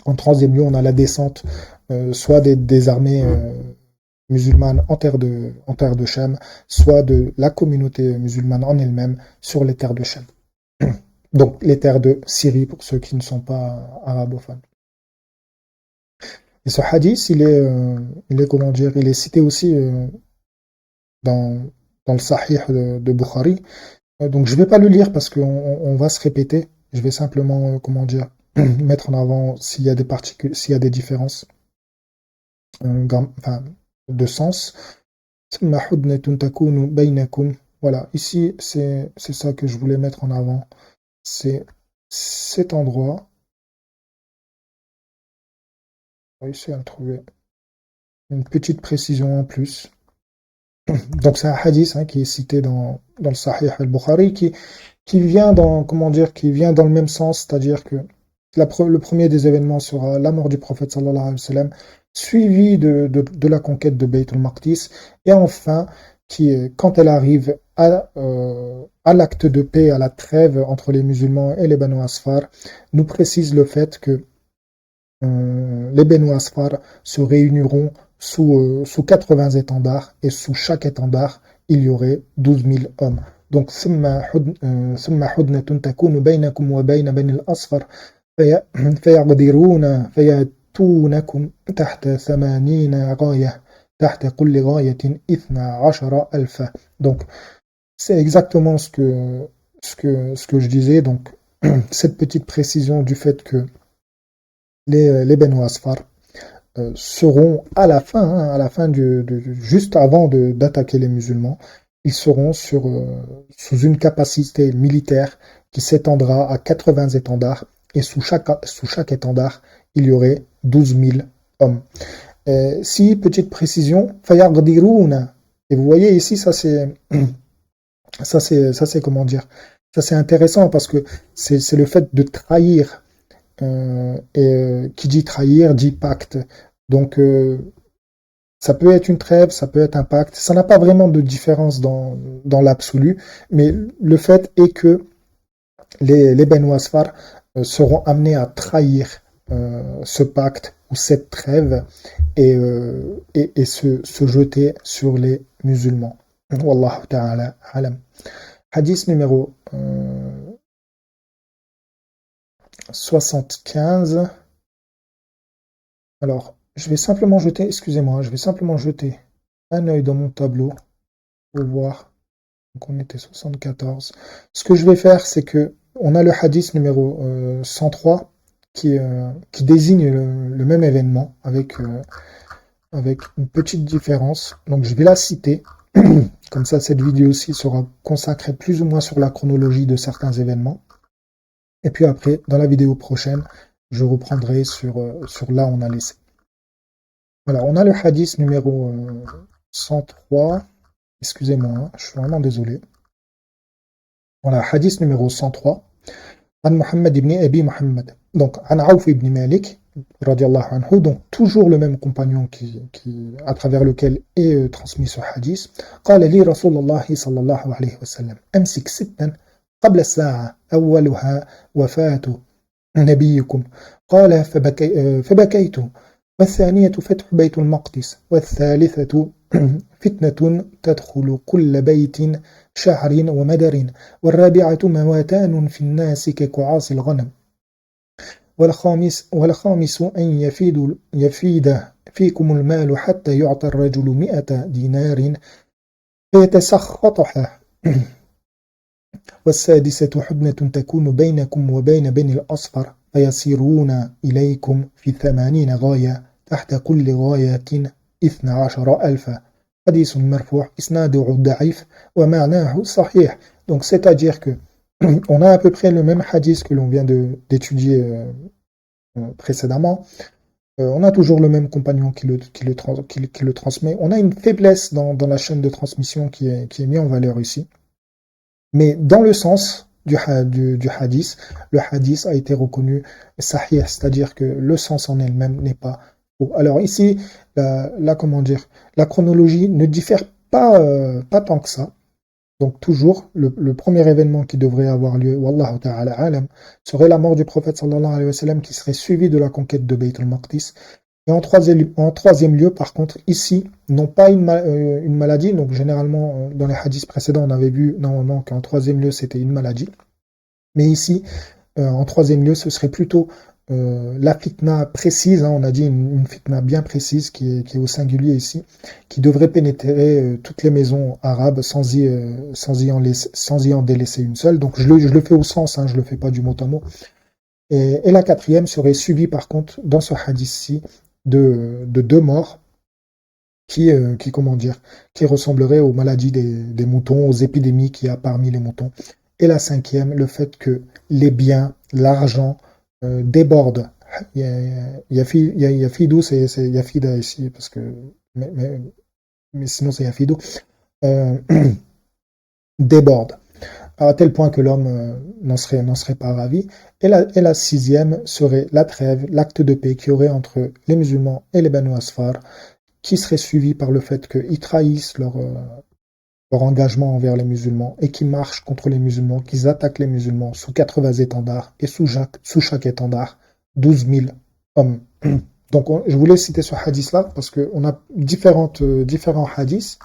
en troisième lieu, on a la descente soit des armées musulmanes en terre de Shem, soit de la communauté musulmane en elle-même sur les terres de Shem. Donc les terres de Syrie pour ceux qui ne sont pas arabophones. Et ce hadith, il est comment dire, il est cité aussi dans le Sahih de Bukhari. Donc je ne vais pas le lire parce qu'on va se répéter. Je vais simplement comment dire, mettre en avant s'il y a des particules, s'il y a des différences de sens. Voilà, ici c'est ça que je voulais mettre en avant. C'est cet endroit. On va essayer de trouver une petite précision en plus. Donc c'est un hadith qui est cité dans le Sahih al-Bukhari qui vient dans le même sens, c'est-à-dire que le premier des événements sera la mort du prophète sallallahu alayhi wa sallam, suivi de la conquête de Bayt al-Maqdis, et enfin, quand elle arrive à l'acte de paix, à la trêve entre les musulmans et les Banu Asfar, nous précise le fait que les Banu Asfar se réuniront sous 80 étendards, et sous chaque étendard, il y aurait 12 000 hommes. Donc, ثم حدنة تكون بينكم وبين بني الأصفر فيغدرون فيأتونكم تحت 80 غاية تحت كل غاية 12,000. Donc, c'est exactement ce que je disais. Donc, cette petite précision du fait que les Banu Asfar seront à la fin juste avant d'attaquer les musulmans, ils seront sous une capacité militaire qui s'étendra à 80 étendards, et sous chaque étendard, il y aurait 12 000 hommes. Si, petite précision, fayagdiruna, et vous voyez ici, ça c'est comment dire, ça c'est intéressant parce que c'est le fait de trahir, et qui dit trahir dit pacte. Donc ça peut être une trêve, ça peut être un pacte, ça n'a pas vraiment de différence dans l'absolu, mais le fait est que les Banu Asfar seront amenés à trahir ce pacte ou cette trêve et se jeter sur les musulmans. Wallahu ta'ala alam. Hadith numéro 75. Alors, je vais simplement jeter, excusez-moi, je vais simplement jeter un œil dans mon tableau pour voir. Donc on était 74. Ce que je vais faire, c'est que on a le hadith numéro 103 qui désigne le même événement avec une petite différence. Donc je vais la citer. Comme ça, cette vidéo-ci sera consacrée plus ou moins sur la chronologie de certains événements. Et puis après, dans la vidéo prochaine, je reprendrai sur là où on a laissé. Voilà, on a le hadith numéro 103. Excusez-moi, hein, je suis vraiment désolé. Voilà, hadith numéro 103. An Muhammad ibn Abi Muhammad. Donc, An Aouf ibn Malik, radiallahu anhu, donc toujours le même compagnon à travers lequel est transmis ce hadith. قال لي رسول الله صلى الله عليه وسلم أمسك ستا قبل الساعة أولها وفاة نبيكم قال فبكيت والثانية فتح بيت المقدس والثالثة فتنة تدخل كل بيت شعر ومدر والرابعة مواتان في الناس كقعاص الغنم والخامس أن يفيد فيكم المال حتى يعطى الرجل 100 دينار فيتسخطها والسادسة حدنة تكون بينكم وبين بني الأصفر فيسيرون إليكم في 80 غاية تحت كل غاية 12,000 حديث مرفوع إسناده ضعيف ومعناه صحيح. Donc c'est-à-dire que on a à peu près le même hadith que l'on vient d'étudier précédemment. On a toujours le même compagnon qui le transmet. On a une faiblesse dans la chaîne de transmission qui est mise en valeur ici. Mais dans le sens du hadith, le hadith a été reconnu sahih, c'est-à-dire que le sens en elle-même n'est pas faux. Alors ici, la chronologie ne diffère pas tant que ça. Donc toujours, le premier événement qui devrait avoir lieu, wallahu ta'ala alam, serait la mort du prophète sallallahu alayhi wa sallam qui serait suivi de la conquête de Bayt al-Maqdis. Et en troisième lieu, par contre, ici, non pas une maladie, donc généralement, dans les hadiths précédents, on avait vu normalement qu'en troisième lieu, c'était une maladie. Mais ici, en troisième lieu, ce serait plutôt la fitna précise, hein, on a dit une fitna bien précise qui est au singulier ici, qui devrait pénétrer toutes les maisons arabes sans y en délaisser une seule. Donc je le fais au sens, hein, je le fais pas du mot à mot. Et la quatrième serait suivie par contre dans ce hadith-ci de 2 morts qui ressembleraient aux maladies des moutons, aux épidémies qu'il y a parmi les moutons. Et la cinquième, le fait que les biens, l'argent déborde. Il y a Fidou, c'est Yafida ici, parce que mais sinon c'est Yafidou. Déborde. À tel point que l'homme n'en serait pas ravi. Et la sixième serait la trêve, l'acte de paix qu'il y aurait entre les musulmans et les Banu Asfar, qui serait suivi par le fait qu'ils trahissent leur engagement envers les musulmans et qui marchent contre les musulmans, qu'ils attaquent les musulmans sous 80 étendards et sous chaque étendard 12 000 hommes. Donc je voulais citer ce hadith-là parce qu'on a différents hadiths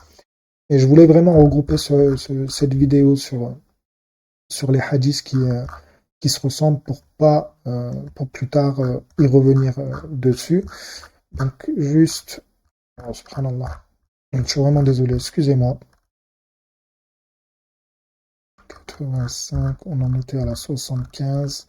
et je voulais vraiment regrouper cette vidéo sur les hadiths qui se ressemblent pour plus tard y revenir dessus. Donc juste, oh, subhanallah, je suis vraiment désolé, excusez-moi. 85, on en était à la 75.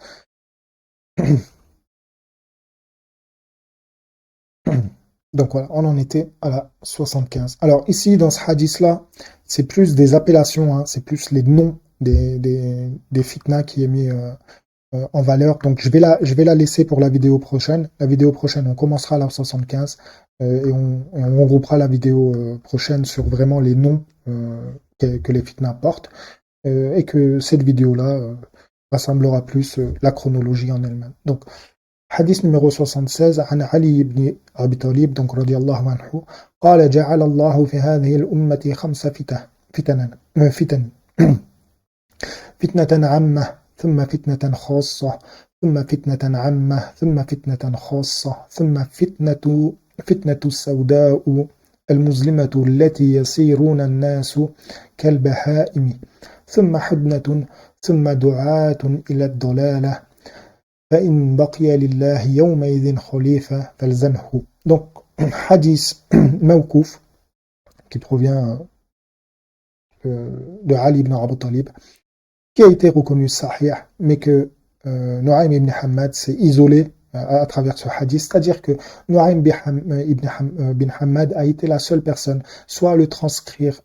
Donc voilà, on en était à la 75. Alors ici, dans ce hadith-là, c'est plus des appellations, hein, c'est plus les noms des fitnas qui est mis en valeur. Donc je vais la laisser pour la vidéo prochaine. La vidéo prochaine, on commencera à la 75 et on regroupera la vidéo prochaine sur vraiment les noms que les fitnas portent. Et que cette vidéo-là rassemblera plus la chronologie en elle-même. Donc, hadith numéro 76, عن علي بن أبي طالب, donc رضي الله عنه, قال جعل الله في هذه الأمة 5 فتن فتنة عامة ثم فتنة خاصة ثم فتنة عامة ثم فتنة خاصة ثم فتنة السوداء المظلمة التي يسيرون الناس كالبهائم ثم حدنة ثم دعاة إلى الضلالة فإن بقي لله يومئذ خليفة فالزمه. Donc, hadith mawkouf qui provient de Ali ibn Abi Talib, qui a été reconnu sahih, mais que Nu'aym ibn Hammad s'est isolé à travers ce hadith, c'est-à-dire que Nu'aym ibn Hammad a été la seule personne, soit à le transcrire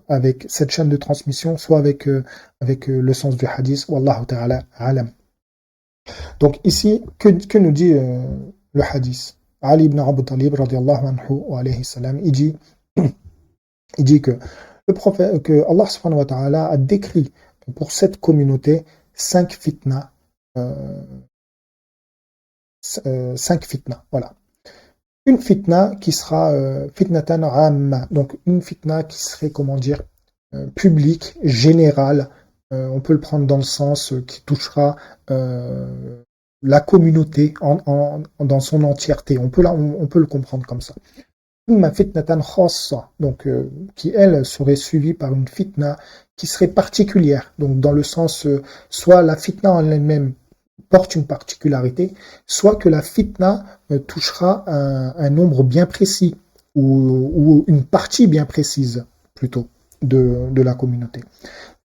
avec cette chaîne de transmission, soit avec le sens du hadith, Wallahu ta'ala alam. Donc ici, que nous dit le hadith? Ali ibn Abi Talib, radiallahu anhu, wa alayhi salam, il dit que le prophète, que Allah subhanahu wa ta'ala a décrit pour cette communauté 5 fitna, 5 fitna, voilà. Une fitna qui sera fitnatan amma, donc une fitna qui serait, comment dire, publique, générale, on peut le prendre dans le sens qui touchera la communauté dans son entièreté, on peut le comprendre comme ça. Une fitnatan khassa, donc qui elle serait suivie par une fitna qui serait particulière, donc dans le sens soit la fitna en elle-même porte une particularité, soit que la fitna touchera un nombre bien précis ou une partie bien précise plutôt de la communauté.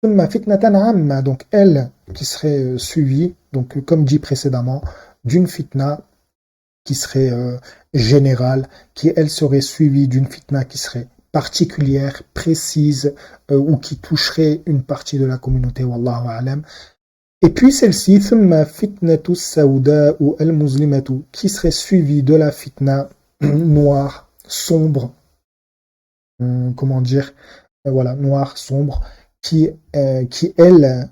Fitnatan amma, donc elle qui serait suivie, donc comme dit précédemment, d'une fitna qui serait générale, qui elle serait suivie d'une fitna qui serait particulière, précise, ou qui toucherait une partie de la communauté, wallahu a'lam. Et puis celle-ci, thumma fitnatu sawda ou al-muslimatu, qui serait suivie de la fitna noire, sombre, comment dire, voilà, noire, sombre, qui elle,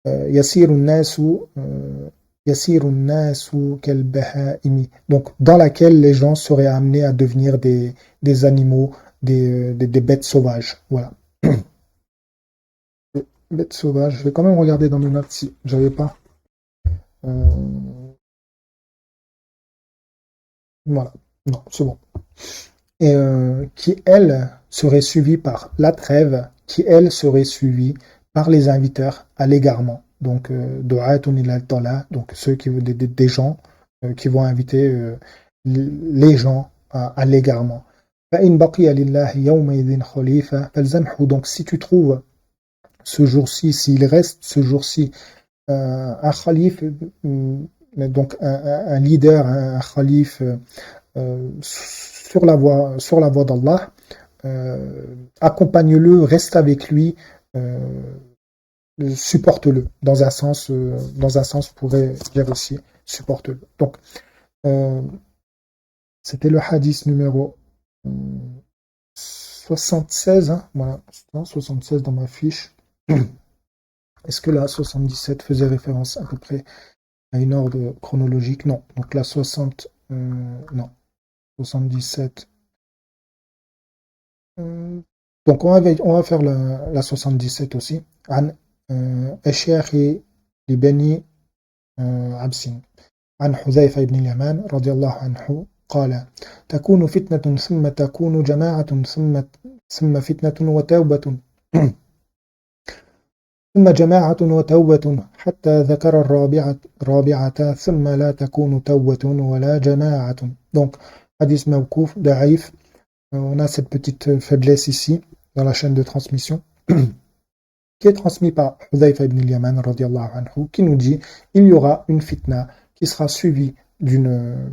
yasiru nasu kal-baha'imi, donc dans laquelle les gens seraient amenés à devenir des animaux, des bêtes sauvages, voilà. Bêtes sauvages, je vais quand même regarder dans mes notes si j'avais pas. Voilà, non, c'est bon. Et qui elle serait suivie par la trêve, qui elle serait suivie par les inviteurs à l'égarement. Donc, du'atun ila ad-dalal, donc ceux qui des gens qui vont inviter les gens à l'égarement. Fa in baqiya lillahi yawma idhin khalifa falzamhu, donc si tu trouves ce jour-ci, s'il reste ce jour-ci un khalif, donc un leader, un khalif sur la voie d'Allah, accompagne-le, reste avec lui, supporte-le. Dans un sens, pourrait dire aussi supporte-le. Donc, c'était le hadith numéro 76, hein, voilà, 76 dans ma fiche. Est-ce que la 77 faisait référence à peu près à une ordre chronologique? Non. Donc la 60, non. 77. Donc on va faire la 77 aussi. An Ashari Libani Absin. An Huzaifa ibn al-Yaman radiyallahu anhu قال تكون فتنة ثم تكون جماعة ثم فتنة وتوبة ثم جماعة وتوبة حتى ذكر الرابعة ثم لا تكون توبة ولا جماعة. Donc, hadith mawkouf, da'if. On a cette petite faiblesse ici, dans la chaîne de transmission, qui est transmise par Huzaifa ibn al-Yaman, radiallahu anhu, qui nous dit il y aura une fitna qui sera suivie d'une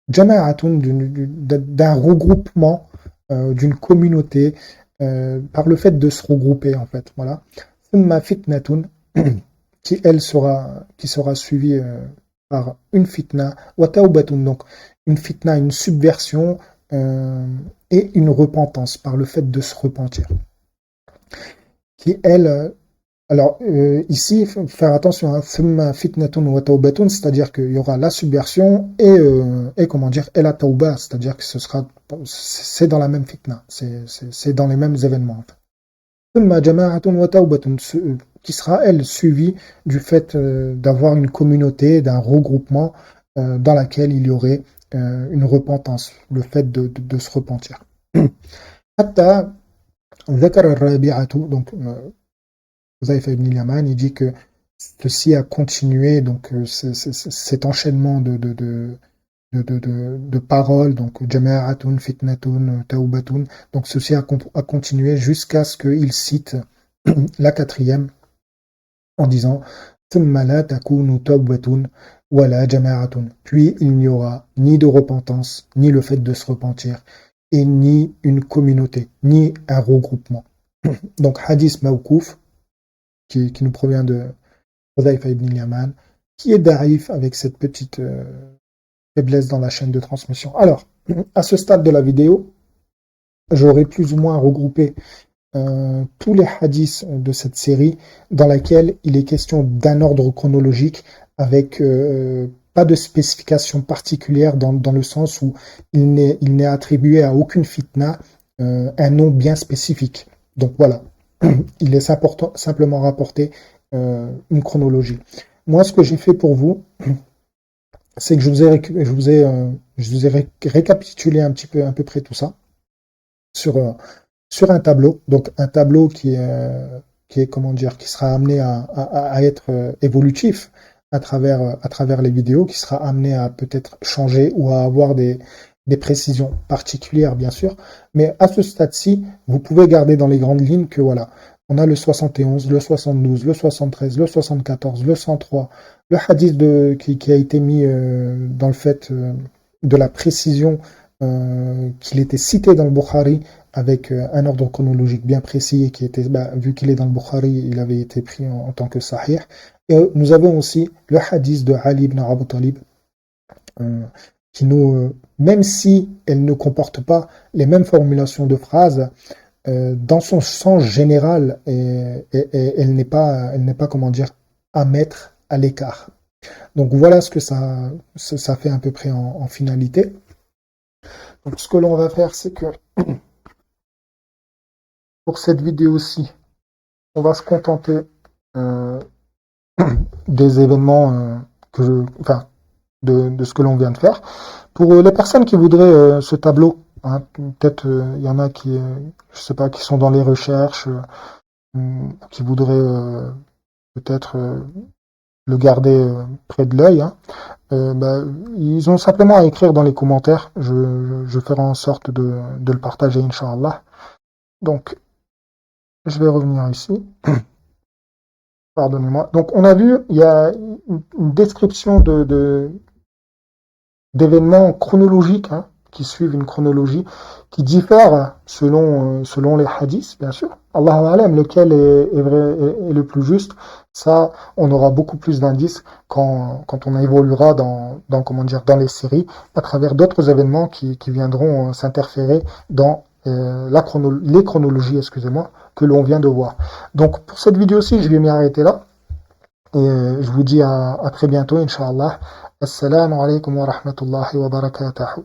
jama'atun, d'un regroupement, d'une communauté, par le fait de se regrouper, en fait. Voilà. Fitnatun, qui elle sera suivie par une fitna, wa tawbatun, donc une fitna, une subversion et une repentance par le fait de se repentir. Qui elle, alors ici, faire attention à thumma fitnatun wa tawbatun, c'est-à-dire qu'il y aura la subversion et comment dire, et la tawba, c'est-à-dire que c'est dans la même fitna, c'est dans les mêmes événements, en fait. qui sera, elle, suivie du fait d'avoir une communauté, d'un regroupement dans laquelle il y aurait une repentance, le fait de se repentir. حتى ذكر الرابعة, donc Huzaifa ibn al-Yaman, il dit que ceci a continué, donc cet enchaînement de paroles, donc jama'atun, fitnatun, taubatun, donc ceci a continué jusqu'à ce qu'il cite la quatrième en disant ثم لا تكون توبة ولا جماعة, puis il n'y aura ni de repentance, ni le fait de se repentir, et ni une communauté, ni un regroupement. Donc hadith mawkouf, qui nous provient de Huzaifa ibn al-Yaman, qui est da'if avec cette petite faiblesse dans la chaîne de transmission. Alors, à ce stade de la vidéo, j'aurais plus ou moins regroupé tous les hadiths de cette série dans laquelle il est question d'un ordre chronologique avec pas de spécification particulière dans le sens où il n'est attribué à aucune fitna un nom bien spécifique. Donc voilà, il est simplement rapporté une chronologie. Moi, ce que j'ai fait pour vous, c'est que je vous ai récapitulé un petit peu, à peu près tout ça sur un tableau. Donc un tableau qui est comment dire, qui sera amené à être évolutif à travers les vidéos, qui sera amené à peut-être changer ou à avoir des précisions particulières, bien sûr. Mais à ce stade-ci, vous pouvez garder dans les grandes lignes que voilà, on a le 71, le 72, le 73, le 74, le 103, le hadith qui a été mis dans le fait de la précision qu'il était cité dans le Bukhari avec un ordre chronologique bien précis et qui était, vu qu'il est dans le Bukhari, il avait été pris en tant que sahih. Et nous avons aussi le hadith de Ali ibn Abi Talib qui nous, même si elle ne comporte pas les mêmes formulations de phrases, dans son sens général, elle n'est pas, comment dire, à mettre à l'écart. Donc voilà ce que ça fait à peu près en finalité. Donc ce que l'on va faire, c'est que pour cette vidéo-ci, on va se contenter des événements de ce que l'on vient de faire. Pour les personnes qui voudraient ce tableau, hein, peut-être il y en a qui, je sais pas, qui sont dans les recherches, qui voudraient peut-être le garder près de l'œil, hein, ils ont simplement à écrire dans les commentaires. Je ferai en sorte de le partager, Inch'Allah. Donc, je vais revenir ici. Pardonnez-moi. Donc, on a vu, il y a une description d'événements chronologiques, hein, qui suivent une chronologie qui diffère selon les hadiths, bien sûr. Allahu alam, lequel est vrai est le plus juste. Ça, on aura beaucoup plus d'indices quand on évoluera dans les séries, à travers d'autres événements qui viendront s'interférer dans les chronologies, excusez-moi, que l'on vient de voir. Donc, pour cette vidéo-ci, je vais m'y arrêter là. Et je vous dis à très bientôt, Inch'Allah. Assalamu alaikum wa rahmatullahi wa barakatuh.